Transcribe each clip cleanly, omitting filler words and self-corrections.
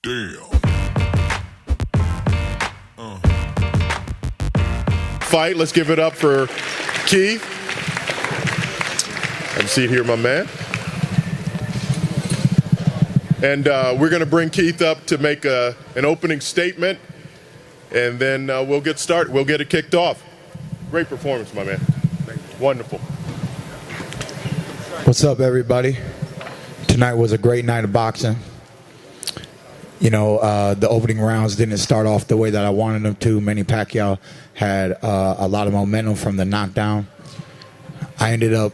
Damn. Fight. Let's give it up for Keith. Have a seat here, my man. And we're going to bring Keith up to make an opening statement, and then we'll get started. We'll get it kicked off. Great performance, my man. Wonderful. What's up, everybody? Tonight was a great night of boxing. You know, the opening rounds didn't start off the way that I wanted them to. Manny Pacquiao had a lot of momentum from the knockdown. I ended up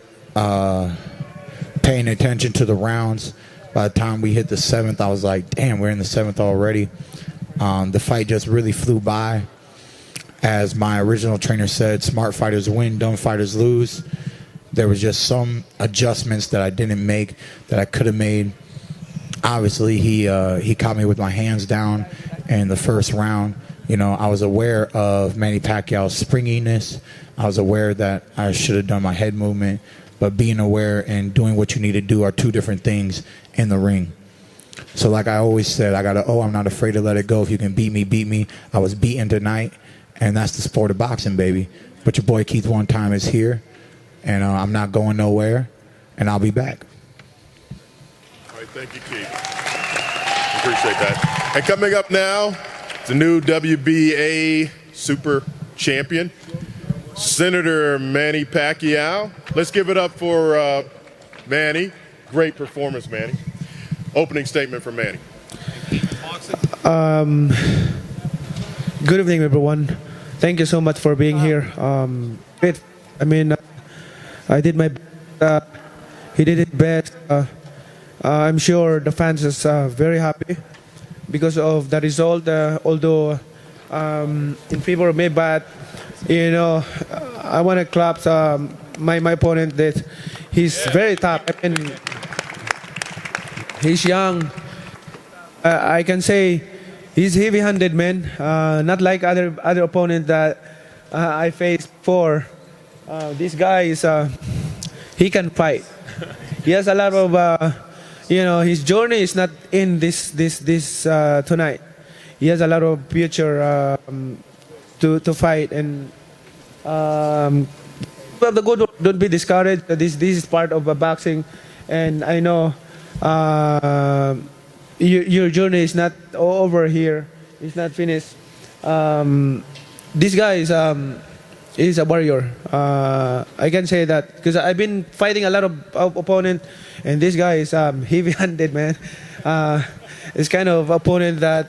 paying attention to the rounds. By the time we hit the seventh, I was like, damn, we're in the seventh already. The fight just really flew by. As my original trainer said, smart fighters win, dumb fighters lose. There was just some adjustments that I didn't make that I could have made. Obviously, he caught me with my hands down in the first round. You know, I was aware of Manny Pacquiao's springiness. I was aware that I should have done my head movement. But being aware and doing what you need to do are two different things in the ring. So like I always said, I'm not afraid to let it go. If you can beat me, beat me. I was beaten tonight, and that's the sport of boxing, baby. But your boy Keith One Time is here, and I'm not going nowhere, and I'll be back. All right, thank you, Keith. Appreciate that. And coming up now, the new WBA Super Champion, Senator Manny Pacquiao. Let's give it up for Manny. Great performance, Manny. Opening statement from Manny. Good evening, everyone. Thank you so much for being here. I did my best. He did his best. I'm sure the fans is very happy because of the result. Although in favor of me, but you know, I want to clap my opponent. That he's very tough. I mean, he's young. I can say he's heavy-handed, man. Not like other opponent that I faced before. This guy is he can fight. He has a lot of his journey is not in this tonight. He has a lot of future to fight, and but the good, don't be discouraged. This is part of boxing, and I know your journey is not over here. It's not finished. This guy is a warrior. I can say that because I've been fighting a lot of opponent, and this guy is heavy-handed, man. It's kind of opponent that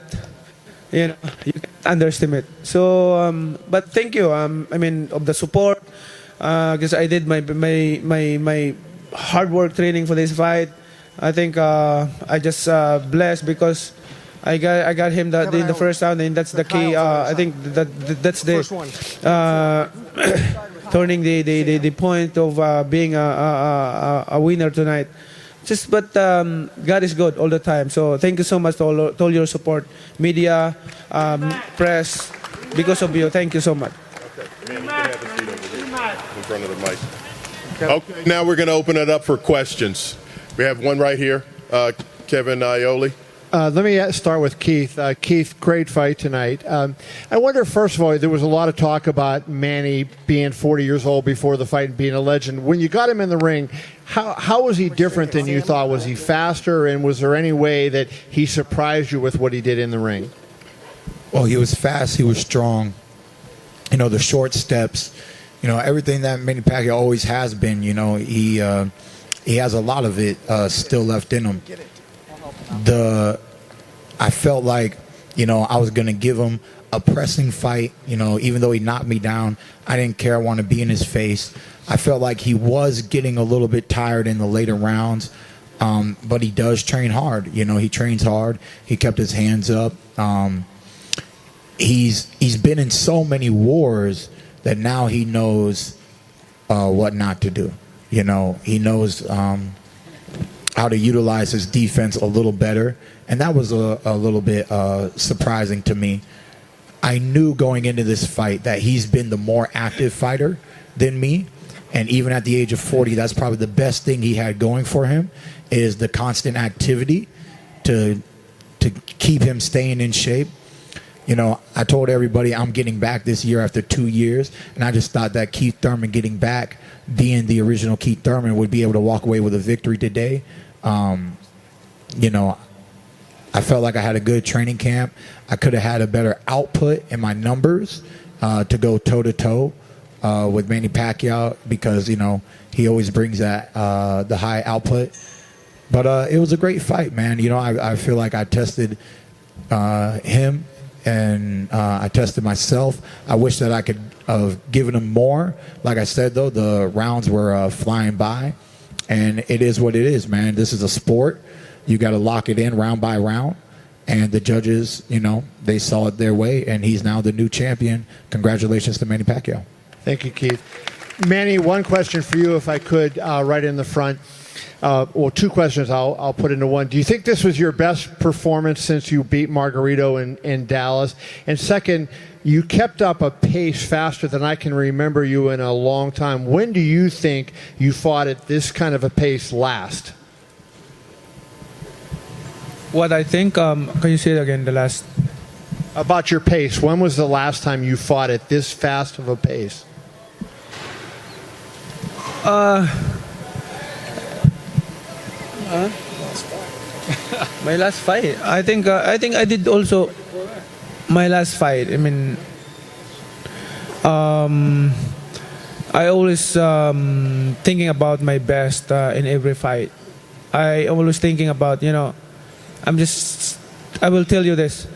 you can underestimate. So, but thank you. Of the support, because I did my hard work training for this fight. I think I just blessed because I got him in the first round, and that's the key. I think that's the turning the point of being a winner tonight. But God is good all the time. So thank you so much to all your support, media, press. Because of you, thank you so much. Okay, man, you can have a seat over here in front of the mic. Okay, now we're going to open it up for questions. We have one right here, Kevin Ioli. Let me start with Keith. Keith, great fight tonight. I wonder, first of all, there was a lot of talk about Manny being 40 years old before the fight and being a legend. When you got him in the ring, how was he different than you thought? Was he faster, and was there any way that he surprised you with what he did in the ring? Well, he was fast. He was strong. You know, the short steps. You know, everything that Manny Pacquiao always has been. You know, he has a lot of it still left in him. I felt like, I was going to give him a pressing fight, even though he knocked me down. I didn't care. I wanted to be in his face. I felt like he was getting a little bit tired in the later rounds, but he does train hard. He trains hard. He kept his hands up. He's been in so many wars that now he knows what not to do. He knows how to utilize his defense a little better, and that was a little bit surprising to me. I knew going into this fight that he's been the more active fighter than me, and even at the age of 40, that's probably the best thing he had going for him is the constant activity to to keep him staying in shape. You know, I told everybody I'm getting back this year after 2 years, and I just thought that Keith Thurman getting back, being the original Keith Thurman, would be able to walk away with a victory today. You know, I felt like I had a good training camp. I could have had a better output in my numbers to go toe-to-toe with Manny Pacquiao because, you know, he always brings that the high output. But it was a great fight, man. You know, I feel like I tested him and I tested myself. I wish that I could have given him more. Like I said, though, the rounds were flying by. And it is what it is, man. This is a sport. You got to lock it in round by round. And the judges, you know, they saw it their way. And he's now the new champion. Congratulations to Manny Pacquiao. Thank you, Keith. Manny, one question for you, if I could, right in the front. Well, two questions I'll put into one. Do you think this was your best performance since you beat Margarito in Dallas? And second, you kept up a pace faster than I can remember you in a long time. When do you think you fought at this kind of a pace last? What I think, can you say it again, the last? About your pace. When was the last time you fought at this fast of a pace? My last fight. I think I did also my last fight. I mean, I always thinking about my best in every fight. I always thinking about, you know, I will tell you this.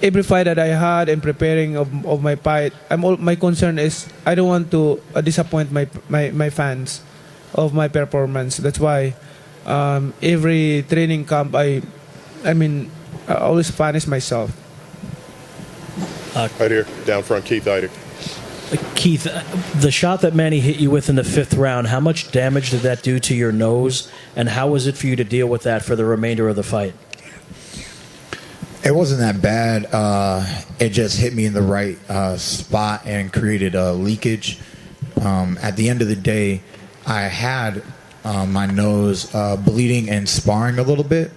Every fight that I had in preparing of my fight, my concern is I don't want to disappoint my fans of my performance. That's why every training camp, I always punish myself. Right here, down front, Keith Eider. Keith, the shot that Manny hit you with in the fifth round, how much damage did that do to your nose, and how was it for you to deal with that for the remainder of the fight? It wasn't that bad. It just hit me in the right spot and created a leakage. At the end of the day, I had my nose bleeding and sparring a little bit.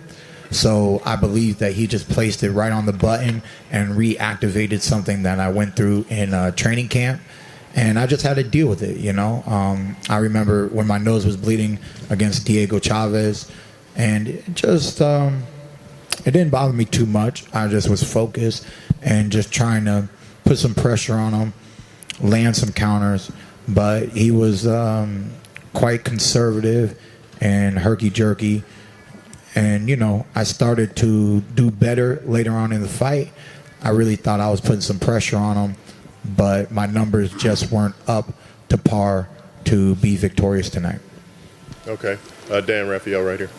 So I believe that he just placed it right on the button and reactivated something that I went through in training camp. And I just had to deal with it, you know. I remember when my nose was bleeding against Diego Chavez, and it just it didn't bother me too much. I just was focused and just trying to put some pressure on him, land some counters. But he was quite conservative and herky-jerky. And, you know, I started to do better later on in the fight. I really thought I was putting some pressure on him, but my numbers just weren't up to par to be victorious tonight. Okay. Dan Raphael right here.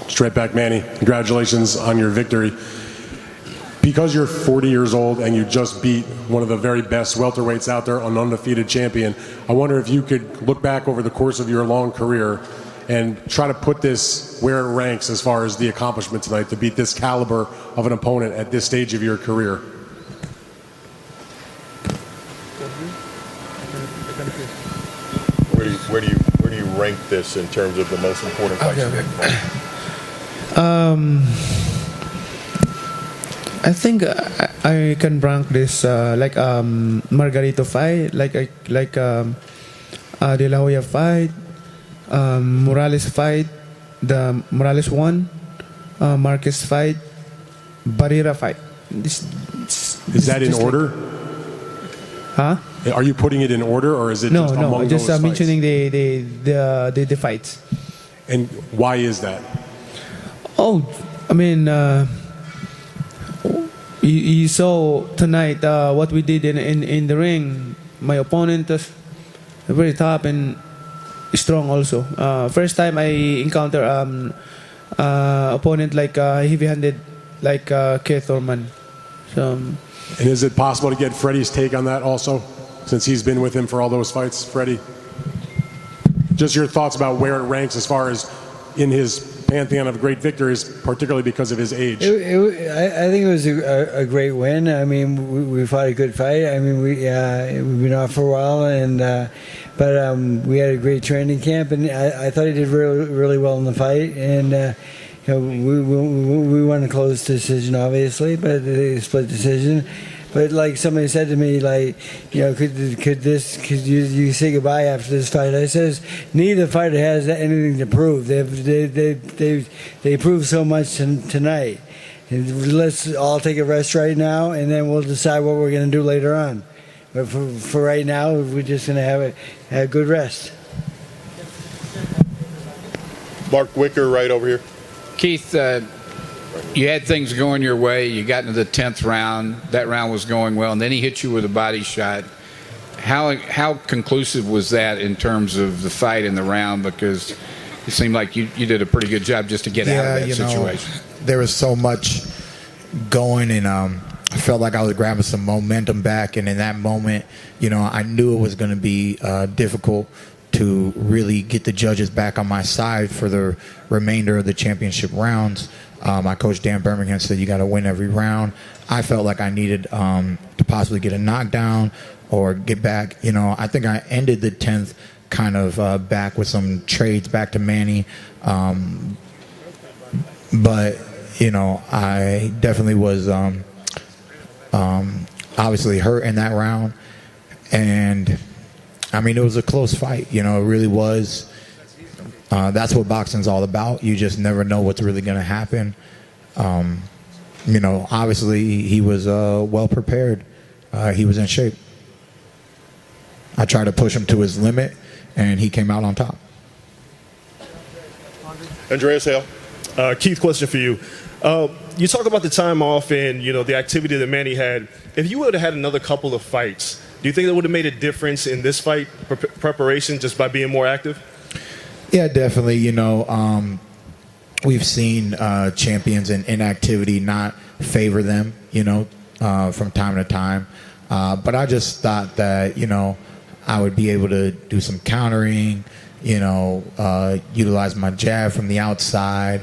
Straight back, Manny. Congratulations on your victory. Because you're 40 years old and you just beat one of the very best welterweights out there, an undefeated champion, I wonder if you could look back over the course of your long career and try to put this where it ranks as far as the accomplishment tonight to beat this caliber of an opponent at this stage of your career. Where do you rank this in terms of the most important fights? I think I can rank this like Margarito fight, like De La Hoya fight, Morales fight, the Morales one, Marquez fight, Barrera fight. Is that in order? Huh? Are you putting it in order, or is it just among I'm just those mentioning fights? the fights. And why is that? Oh, I mean, you saw tonight what we did in the ring. My opponent was very tough and strong also. First time I encounter opponent like heavy-handed like Keith Thurman. So, and is it possible to get Freddie's take on that also, since he's been with him for all those fights? Freddie, just your thoughts about where it ranks as far as in his pantheon of great victories, particularly because of his age. I think it was a great win. I mean, we fought a good fight. I mean, we've been off for a while, and but we had a great training camp, and I thought he did really, really well in the fight. And we won a close decision, obviously, but a split decision. But like somebody said to me, like, could you say goodbye after this fight? I says neither fighter has anything to prove. They proved so much tonight. And let's all take a rest right now, and then we'll decide what we're going to do later on. But for right now, we're just going to have a good rest. Mark Wicker, right over here. Keith, you had things going your way. You got into the 10th round. That round was going well, and then he hit you with a body shot. How conclusive was that in terms of the fight in the round? Because it seemed like you did a pretty good job just to get out of that situation. There was so much going, and I felt like I was grabbing some momentum back. And in that moment, I knew it was going to be difficult to really get the judges back on my side for the remainder of the championship rounds. My coach, Dan Birmingham, said you got to win every round. I felt like I needed to possibly get a knockdown or get back. I think I ended the 10th kind of back with some trades back to Manny. But, I definitely was obviously hurt in that round. And, it was a close fight. It really was. That's what boxing's all about. You just never know what's really going to happen. Obviously he was well prepared. He was in shape. I tried to push him to his limit, and he came out on top. Andreas Hale. Keith, question for you. You talk about the time off and, the activity that Manny had. If you would have had another couple of fights, do you think that would have made a difference in this fight preparation just by being more active? Yeah, definitely. We've seen champions in inactivity not favor them, from time to time. But I just thought that, I would be able to do some countering, utilize my jab from the outside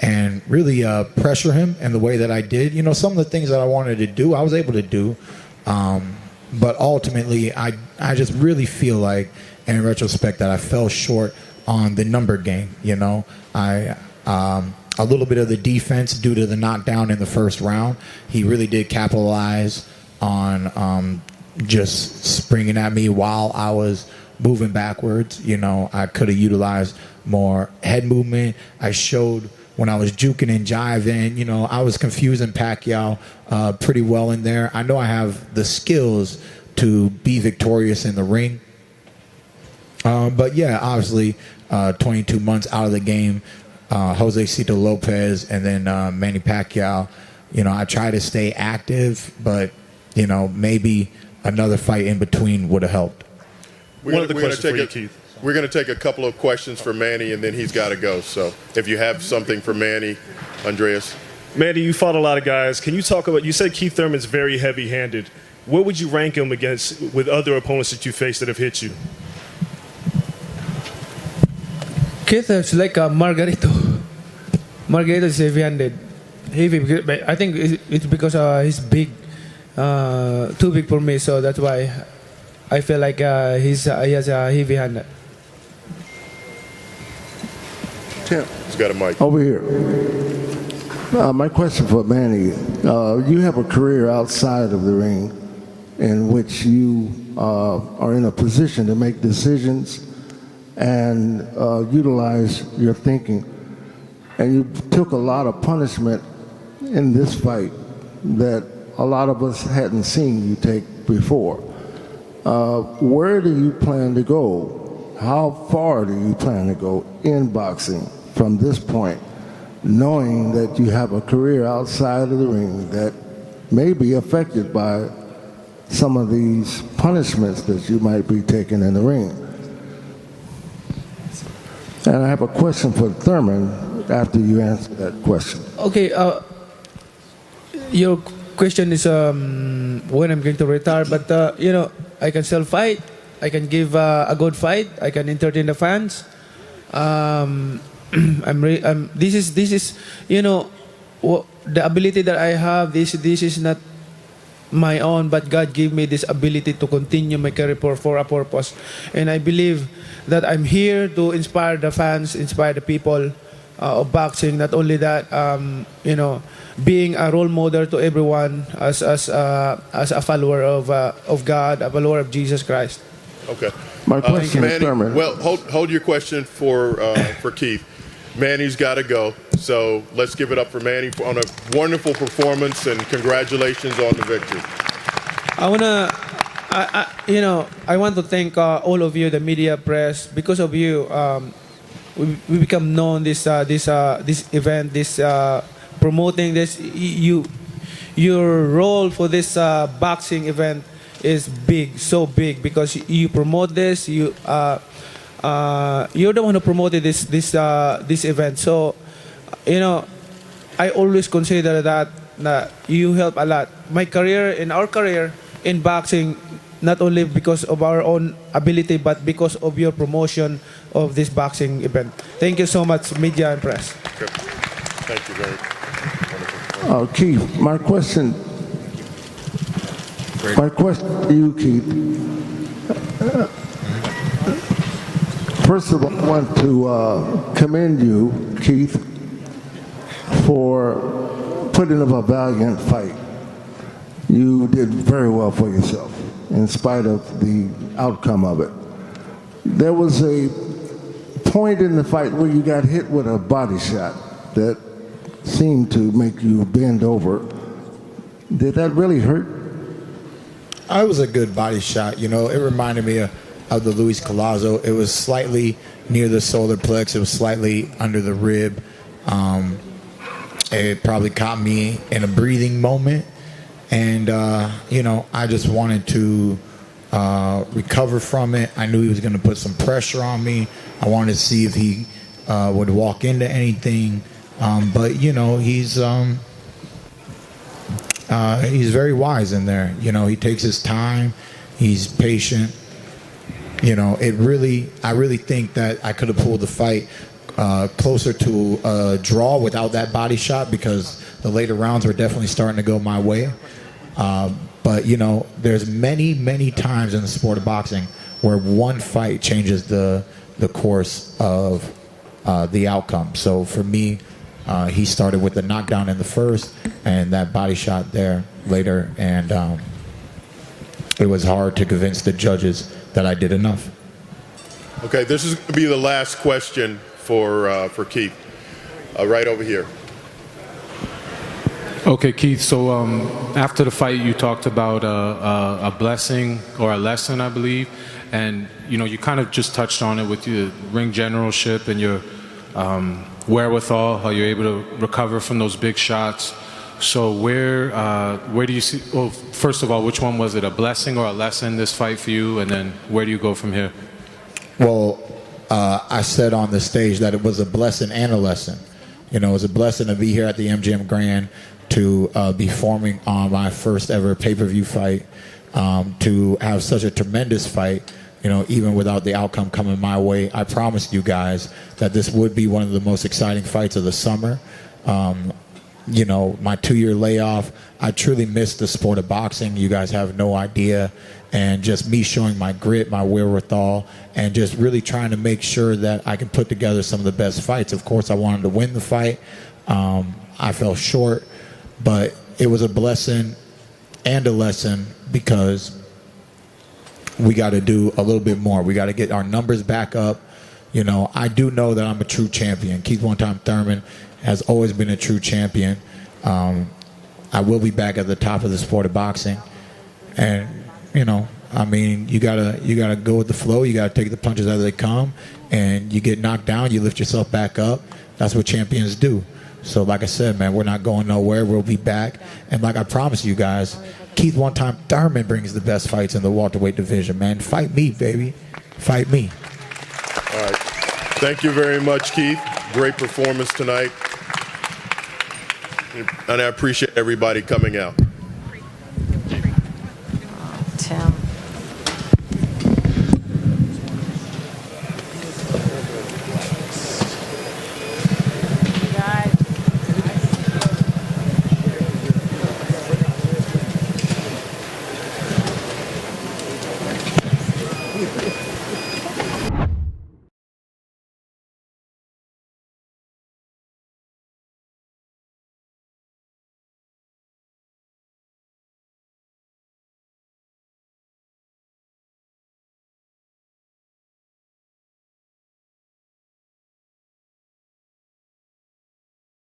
and really pressure him in the way that I did. Some of the things that I wanted to do, I was able to do. But ultimately, I just really feel like, in retrospect, that I fell short on the number game. A little bit of the defense due to the knockdown in the first round. He really did capitalize on just springing at me while I was moving backwards. I could have utilized more head movement. I showed when I was juking and jiving, I was confusing Pacquiao pretty well in there. I know I have the skills to be victorious in the ring. But yeah, obviously, 22 months out of the game, Jose Cito Lopez and then Manny Pacquiao, I try to stay active, but, maybe another fight in between would have helped. We're going to take a couple of questions for Manny, and then he's got to go. So if you have something for Manny, Andreas. Manny, you fought a lot of guys. Can you talk about, you said Keith Thurman's very heavy-handed. Where would you rank him against with other opponents that you faced that have hit you? Keith is like a Margarito. Margarito is heavy-handed. Heavy, I think it's because he's big. Too big for me, so that's why I feel like he has a heavy-handed. Tim. He's got a mic. Over here. My question for Manny. You have a career outside of the ring in which you are in a position to make decisions and utilize your thinking. And you took a lot of punishment in this fight that a lot of us hadn't seen you take before. Where do you plan to go? How far do you plan to go in boxing from this point, knowing that you have a career outside of the ring that may be affected by some of these punishments that you might be taking in the ring? And I have a question for Thurman after you answer that question. Okay, your question is when I'm going to retire, but I can still fight. I can give a good fight. I can entertain the fans. This is the ability that I have. This is not my own, but God gave me this ability to continue my career for a purpose. And I believe that I'm here to inspire the fans, inspire the people of boxing. Not only that, being a role model to everyone as a follower of God, a follower of Jesus Christ. Okay. My question is Manny, Thurman. well, hold your question for Keith. Manny's got to go, so let's give it up for Manny on a wonderful performance and congratulations on the victory. I want to thank all of you, the media, press. Because of you, we become known this event, promoting this. Your role for this boxing event is big, so big, because you promote this. You're the one who promoted this event. So, I always consider that you help a lot. My career, in our career in boxing, not only because of our own ability, but because of your promotion of this boxing event. Thank you so much, media and press. Okay. Thank you very much. Keith, my question to you, Keith. First of all, I want to commend you, Keith, for putting up a valiant fight. You did very well for yourself, in spite of the outcome of it. There was a point in the fight where you got hit with a body shot that seemed to make you bend over. Did that really hurt? It was a good body shot. It reminded me of the Luis Collazo. It was slightly near the solar plex. It was slightly under the rib. It probably caught me in a breathing moment. And, I just wanted to recover from it. I knew he was going to put some pressure on me. I wanted to see if he would walk into anything. But, he's very wise in there. He takes his time. He's patient. I really think that I could have pulled the fight closer to a draw without that body shot, because the later rounds were definitely starting to go my way. But there's many times in the sport of boxing where one fight changes the course of the outcome. So for me, he started with the knockdown in the first and that body shot there later, and it was hard to convince the judges that I did enough. Okay, this is going to be the last question for Keith. Right over here. Okay, Keith, so after the fight you talked about a blessing or a lesson, I believe, and you kind of just touched on it with your ring generalship and your wherewithal, how you're able to recover from those big shots. So where do you see, well, first of all, which one was it, a blessing or a lesson, this fight for you, and then where do you go from here? Well, I said on the stage that it was a blessing and a lesson. It was a blessing to be here at the MGM Grand, to be forming on my first ever pay-per-view fight, to have such a tremendous fight, even without the outcome coming my way. I promised you guys that this would be one of the most exciting fights of the summer. My 2-year layoff, I truly missed the sport of boxing. You guys have no idea. And just me showing my grit, my wherewithal, and just really trying to make sure that I can put together some of the best fights. Of course, I wanted to win the fight. I fell short, but it was a blessing and a lesson, because we got to do a little bit more. We got to get our numbers back up. I do know that I'm a true champion. Keith "One-Time" Thurman has always been a true champion. I will be back at the top of the sport of boxing. And, you gotta go with the flow. You gotta take the punches as they come. And you get knocked down, you lift yourself back up. That's what champions do. So like I said, man, we're not going nowhere. We'll be back. And like I promised you guys, Keith "One-Time" Thurman brings the best fights in the welterweight division, man. Fight me, baby. Fight me. All right. Thank you very much, Keith. Great performance tonight. And I appreciate everybody coming out.